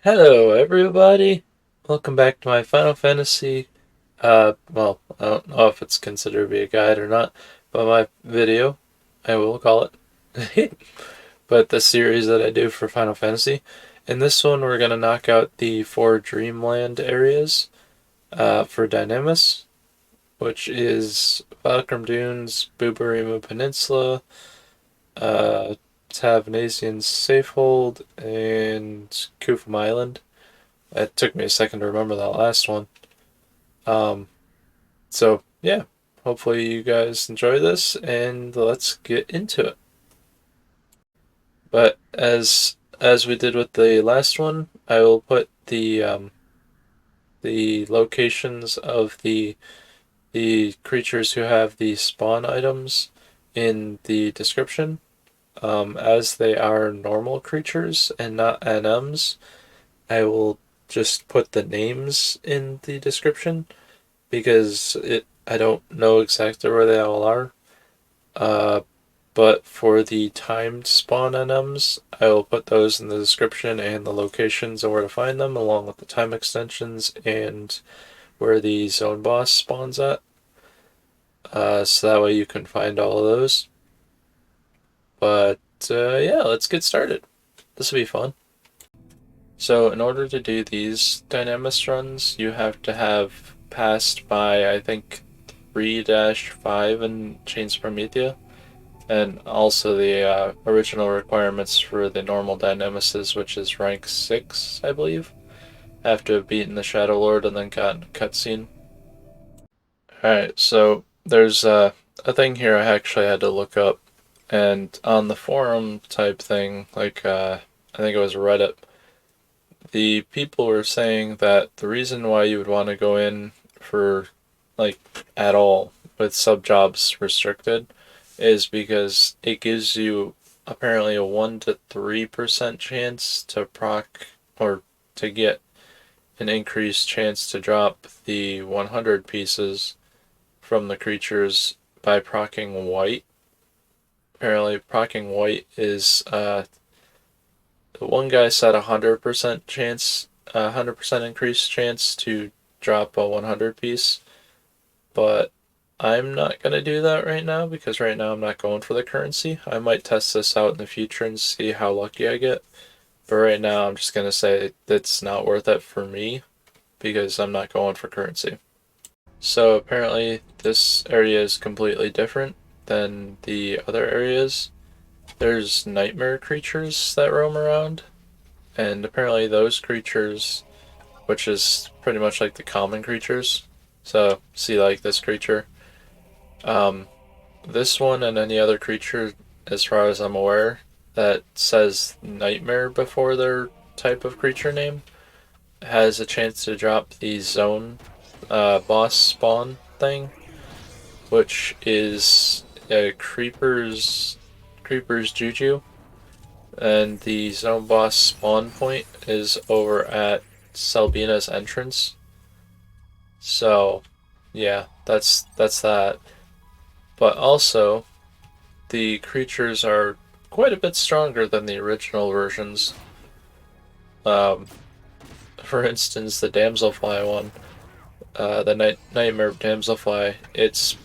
Hello, everybody. Welcome back to my Final Fantasy. Well, I don't know if it's considered to be a guide or not, but my video, I will call it. But the series that I do for Final Fantasy. In this one, we're gonna knock out the 4 Dreamland areas for Dynamis, which is Valkurm Dunes, Buburimu Peninsula, uh, Tavnazian Safehold, and Kufum Island. It took me a second to remember that last one. Um, so yeah, hopefully you guys enjoy this, and let's get into it. But as we did with the last one, I will put the locations of the creatures who have the spawn items in the description, as they are normal creatures and not NMs. I will just put the names in the description because I don't know exactly where they all are. Uh, but for the timed spawn NMs, I will put those in the description and the locations and where to find them, along with the time extensions and where the zone boss spawns at. So that way you can find all of those. But yeah, let's get started. This will be fun. So in order to do these Dynamis runs, you have to have passed by, I think, 3-5 in Chains Promethea, and also the original requirements for the normal Dynamises, which is rank 6, I believe. Have to have beaten the Shadow Lord and then gotten a cutscene. Alright, so there's a thing here I actually had to look up, and on the forum type thing, like I think it was Reddit, the people were saying that the reason why you would want to go in for, like, at all with sub jobs restricted is because it gives you apparently a 1 to 3% chance to proc or to get an increased chance to drop the 100 pieces from the creatures by procking white. Apparently, procking white is one guy said 100% chance, 100% increased chance to drop a 100 piece, but I'm not going to do that right now because right now I'm not going for the currency. I might test this out in the future and see how lucky I get, but right now I'm just going to say it's not worth it for me because I'm not going for currency. So apparently this area is completely different than the other areas. There's nightmare creatures that roam around, and apparently those creatures, which is pretty much like the common creatures, so see like this creature, um, this one and any other creature, as far as I'm aware, that says nightmare before their type of creature name, has a chance to drop the zone boss spawn thing, which is a creeper's Juju, and the zone boss spawn point is over at Selbina's entrance. So, yeah, that's that. But also, the creatures are quite a bit stronger than the original versions. Um, for instance, the Damselfly one, the Nightmare Damselfly, its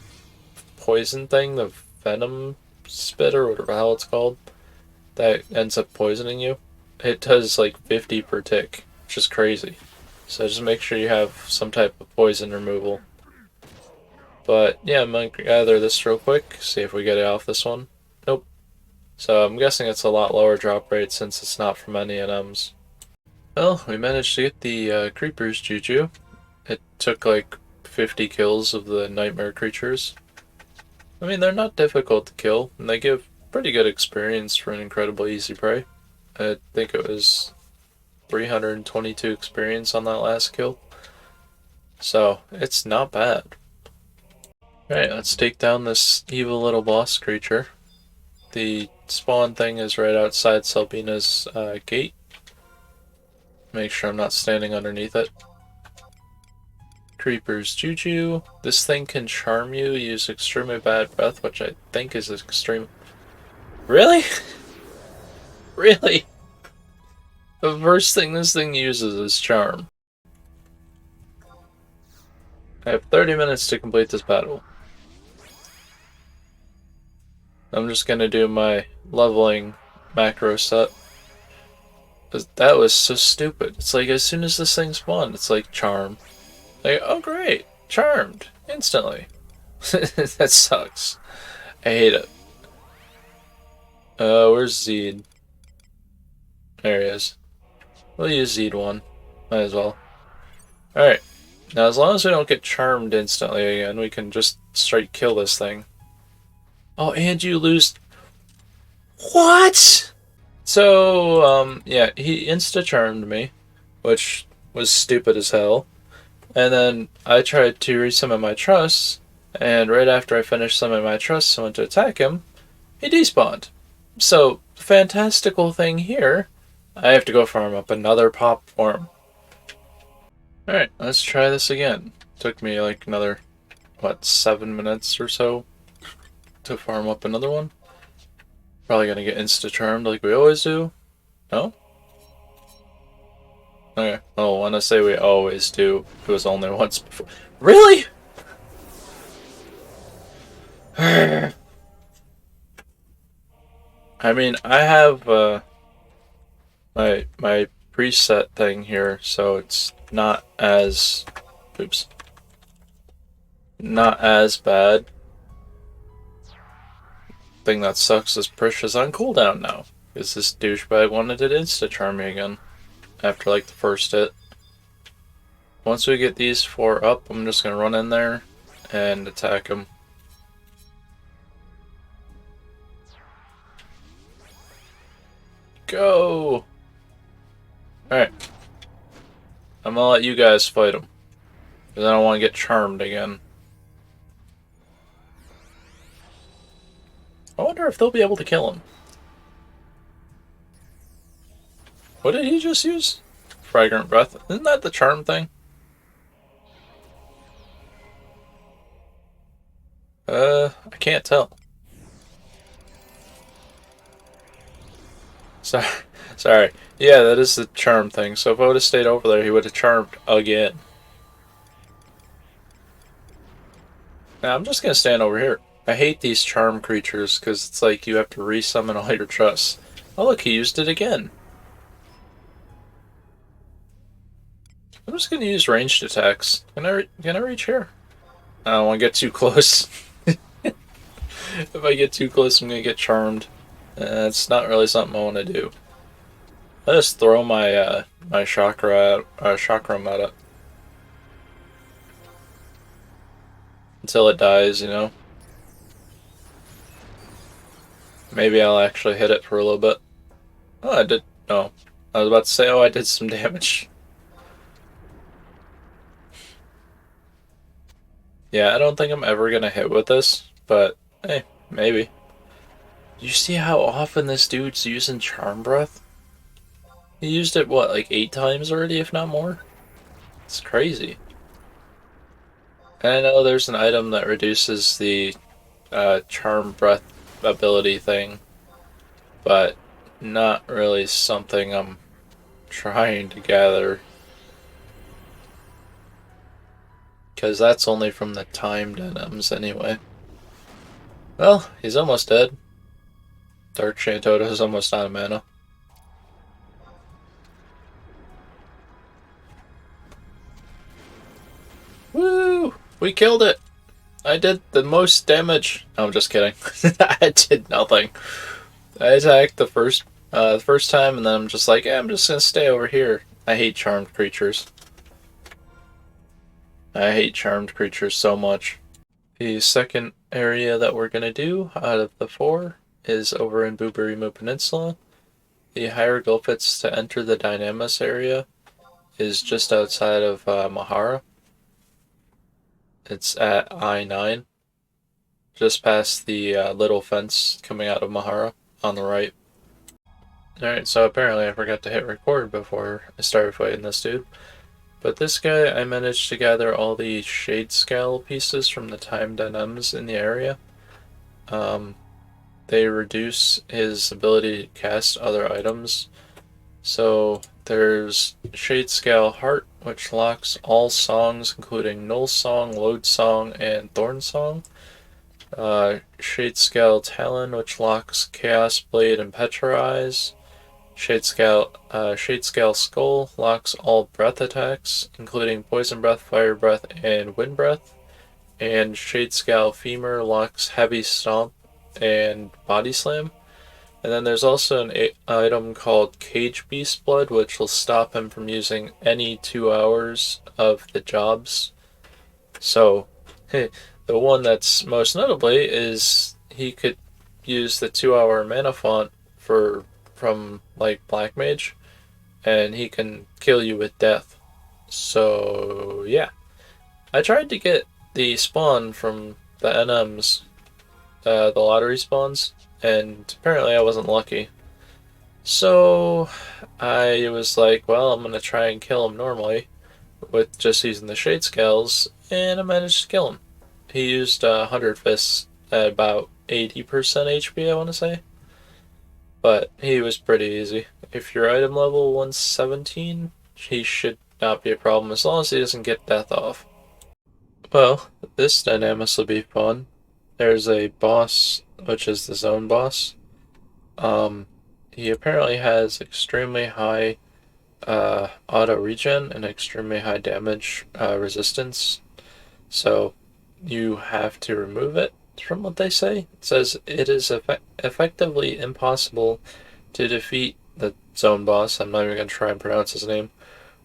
poison thing, the Venom Spitter, whatever the hell it's called, that ends up poisoning you. It does like 50 per tick, which is crazy. So just make sure you have some type of poison removal. But yeah, I'm gonna gather this real quick, see if we get it off this one. Nope. So I'm guessing it's a lot lower drop rate since it's not from any NMs. Well, we managed to get the creepers Juju. It took like 50 kills of the nightmare creatures. I mean, they're not difficult to kill, and they give pretty good experience for an incredibly easy prey. I think it was 322 experience on that last kill. So, it's not bad. Alright, let's take down this evil little boss creature. The spawn thing is right outside Selbina's gate. Make sure I'm not standing underneath it. Creeper's Juju. This thing can charm you, use extremely bad breath, which I think is extreme. Really? Really? The first thing this thing uses is charm. I have 30 minutes to complete this battle. I'm just gonna do my leveling macro set. That was so stupid. It's like as soon as this thing spawned, it's like charm. Like, oh great, charmed instantly. That sucks. I hate it. Where's Zed? There he is. We'll use Zed 1. Might as well. Alright. Now as long as we don't get charmed instantly again, we can just straight kill this thing. Oh, and you lose... What?! So, yeah, he insta-charmed me, which was stupid as hell. And then I tried to resummon my trusts, and right after I finished summoning my trusts and went to attack him, he despawned. So, fantastical thing here, I have to go farm up another pop form. Alright, let's try this again. Took me like another, what, 7 minutes or so to farm up another one. Probably gonna get insta-charmed like we always do. No? Okay. Oh, when I say we always do, it was only once before. Really?! I mean, I have my preset thing here, so it's not as not as bad. Thing that sucks is Prish is on cooldown now, because this douchebag wanted to insta-charm me again after like the first hit. Once we get these 4 up, I'm just gonna run in there and attack him. Go! Alright. I'm gonna let you guys fight him, because I don't want to get charmed again. I wonder if they'll be able to kill him. What did he just use? Fragrant Breath. Isn't that the charm thing? I can't tell. Sorry. Yeah, that is the charm thing. So if I would have stayed over there, he would have charmed again. Now I'm just gonna stand over here. I hate these charm creatures because it's like you have to resummon all your trusts. Oh look, he used it again. I'm just gonna use ranged attacks. Can I reach here? I don't want to get too close. If I get too close, I'm gonna get charmed. It's not really something I want to do. I just throw my my chakram at it until it dies, you know. Maybe I'll actually hit it for a little bit. Oh, I did. No, I was about to say, oh, I did some damage. Yeah, I don't think I'm ever gonna hit with this, but hey, maybe. You see how often this dude's using Charm Breath? He used it, what, like 8 times already, if not more? It's crazy. And I know there's an item that reduces the Charm Breath ability thing, but not really something I'm trying to gather. Because that's only from the time Dynamis anyway. Well, he's almost dead. Dark Shantoda is almost out of mana. Woo! We killed it! I did the most damage. No, I'm just kidding. I did nothing. I attacked the first time, and then I'm just like, yeah, I'm just gonna stay over here. I hate charmed creatures. I hate charmed creatures so much. The second area that we're gonna do out of the 4 is over in Buburimu Peninsula. The hieroglyphics to enter the Dynamis area is just outside of Mahara. It's at I-9, just past the little fence coming out of Mahara on the right. Alright, so apparently I forgot to hit record before I started fighting this dude. But this guy, I managed to gather all the Shade Scale pieces from the Time Dynamis in the area. They reduce his ability to cast other items. So there's Shade Scale Heart, which locks all songs, including Null Song, Load Song, and Thorn Song. Shade Scale Talon, which locks Chaos Blade and Petrize. Shade Scale Skull locks all breath attacks, including Poison Breath, Fire Breath, and Wind Breath. And Shade Scale Femur locks Heavy Stomp and Body Slam. And then there's also an item called Cage Beast Blood, which will stop him from using any 2 hours of the jobs. So, the one that's most notably is he could use the 2-hour mana font from like Black Mage, and he can kill you with death. So yeah, I tried to get the spawn from the NMs, the lottery spawns, and apparently I wasn't lucky. So I was like, well, I'm gonna try and kill him normally with just using the Shade Scales, and I managed to kill him. He used 100 Fists at about 80% HP, I want to say. But he was pretty easy. If you're item level 117, he should not be a problem as long as he doesn't get death off. Well, this Dynamis will be fun. There's a boss, which is the zone boss. He apparently has extremely high auto regen and extremely high damage resistance. So you have to remove it, from what they say. It says it is effectively impossible to defeat the zone boss, I'm not even going to try and pronounce his name,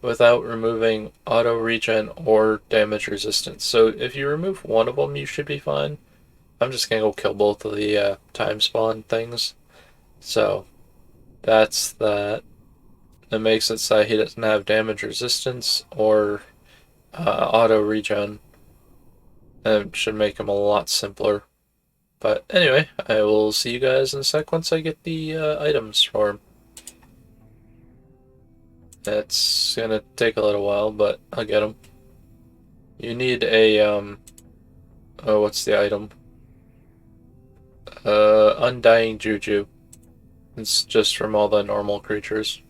without removing auto regen or damage resistance. So if you remove one of them, you should be fine. I'm just going to go kill both of the time spawn things. So that's that. It makes it so he doesn't have damage resistance or auto regen. It should make him a lot simpler. But anyway, I will see you guys in a sec once I get the items for him. It's gonna take a little while, but I'll get them. You need a, oh, what's the item? Undying Juju. It's just from all the normal creatures.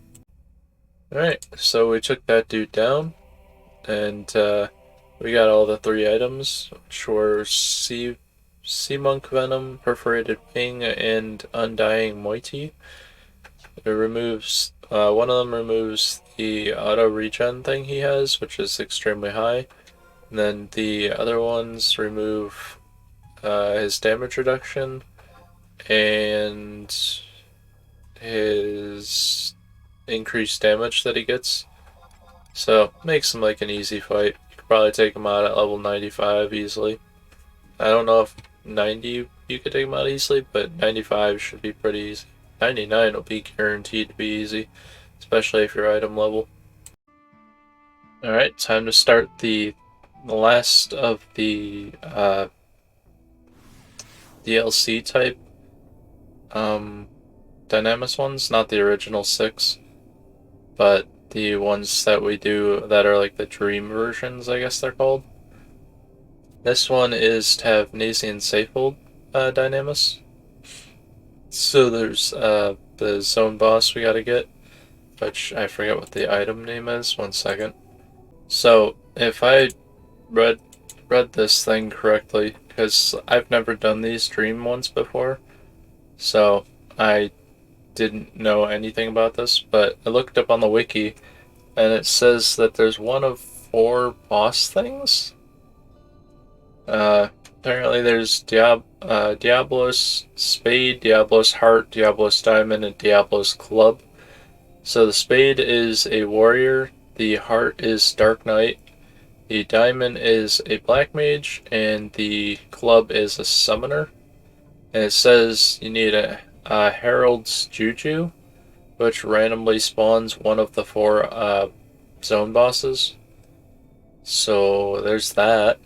Alright, so we took that dude down, and we got all the 3 items, which were Sea Monk Venom, Perforated Wing, and Undying Moiety. It removes, one of them removes the auto regen thing he has, which is extremely high. And then the other ones remove his damage reduction and his increased damage that he gets. So, makes him like an easy fight. You could probably take him out at level 95 easily. I don't know if 90 you could take him out easily, but 95 should be pretty easy. 99 will be guaranteed to be easy, especially if you're item level. Alright, time to start the last of the DLC type Dynamis ones, not the original 6, but the ones that we do that are like the dream versions, I guess they're called. This one is Tavnazia Safehold Dynamis. So there's the zone boss we gotta get, which I forget what the item name is. 1 second. So if I read this thing correctly, because I've never done these dream ones before, so I didn't know anything about this, but I looked up on the wiki, and it says that there's one of 4 boss things. Apparently there's Diablos Spade, Diablos Heart, Diablos Diamond, and Diablos Club. So the Spade is a warrior, the Heart is Dark Knight, the Diamond is a Black Mage, and the Club is a Summoner. And it says you need a Herald's Juju, which randomly spawns one of the 4 zone bosses. So there's that,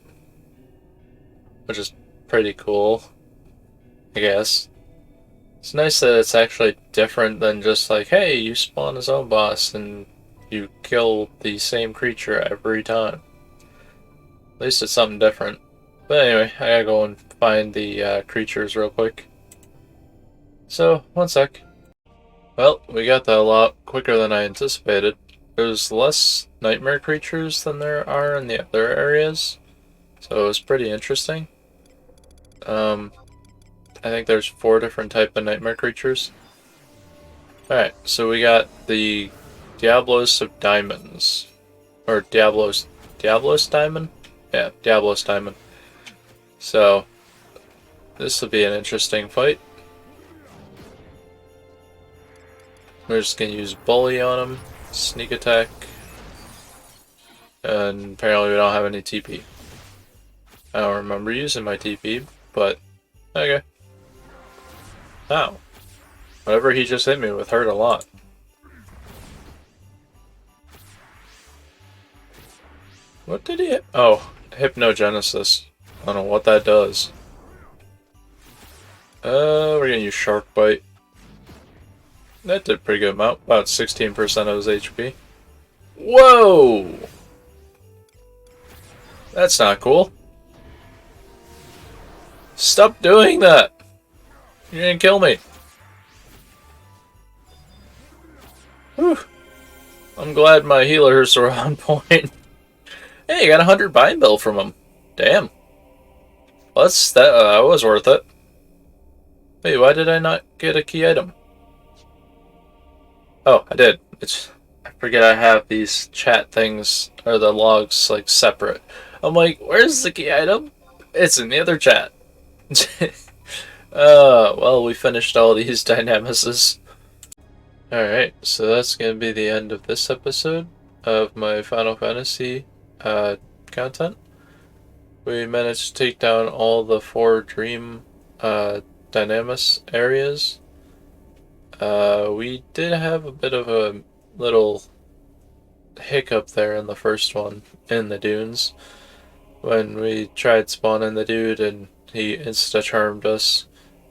which is pretty cool, I guess. It's nice that it's actually different than just like, hey, you spawn a zone boss and you kill the same creature every time. At least it's something different. But anyway, I gotta go and find the creatures real quick. So, 1 sec. Well, we got that a lot quicker than I anticipated. There's less nightmare creatures than there are in the other areas, so it was pretty interesting. I think there's 4 different type of nightmare creatures. Alright, so we got the Diablos of Diamonds. Or Diablos Diamond? Yeah, Diablos Diamond. So, this will be an interesting fight. We're just gonna use Bully on him, Sneak Attack, and apparently we don't have any TP. I don't remember using my TP, but okay. Ow. Whatever he just hit me with hurt a lot. What did he hit? Oh, Hypnogenesis. I don't know what that does. We're gonna use Shark Bite. That did a pretty good amount. About 16% of his HP. Whoa! That's not cool. Stop doing that! You're gonna kill me. Whew. I'm glad my healers are on point. Hey, I got 100 bind bill from him. Damn. Well, that was worth it. Wait, why did I not get a key item? Oh, I did. I forget I have these chat things, or the logs, like, separate. I'm like, where's the key item? It's in the other chat. Well, we finished all these Dynamises. Alright, so that's gonna be the end of this episode of my Final Fantasy content. We managed to take down all the 4 Dream Dynamis areas. We did have a bit of a little hiccup there in the first one, in the dunes, when we tried spawning the dude and he insta-charmed us,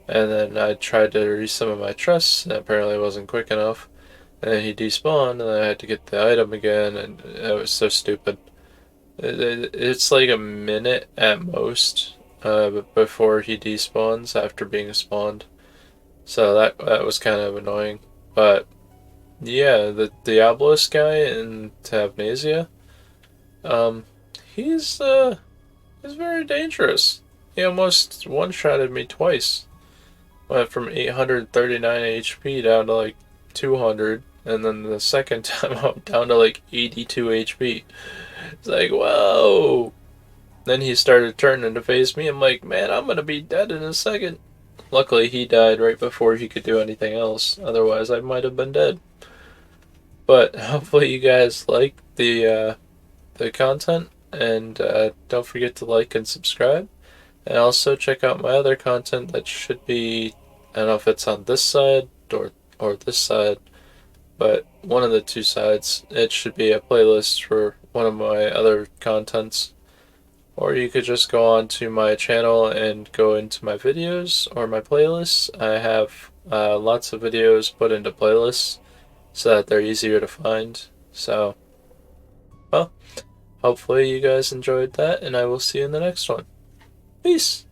and then I tried to resummon my trust, and apparently it wasn't quick enough, and then he despawned, and then I had to get the item again, and it was so stupid. It's like a minute at most before he despawns after being spawned. So that was kind of annoying. But yeah, the Diablos guy in Tavnazia, he's very dangerous. He almost one-shotted me twice. Went from 839 HP down to like 200, and then the second time I went down to like 82 HP. It's like, whoa! Then he started turning to face me. I'm like, man, I'm gonna be dead in a second. Luckily, he died right before he could do anything else. Otherwise, I might have been dead. But hopefully, you guys like the content, and don't forget to like and subscribe. And also check out my other content that should be, I don't know if it's on this side or this side, but one of the 2 sides. It should be a playlist for one of my other contents. Or you could just go on to my channel and go into my videos or my playlists. I have lots of videos put into playlists so that they're easier to find. So, well, hopefully you guys enjoyed that, and I will see you in the next one. Peace!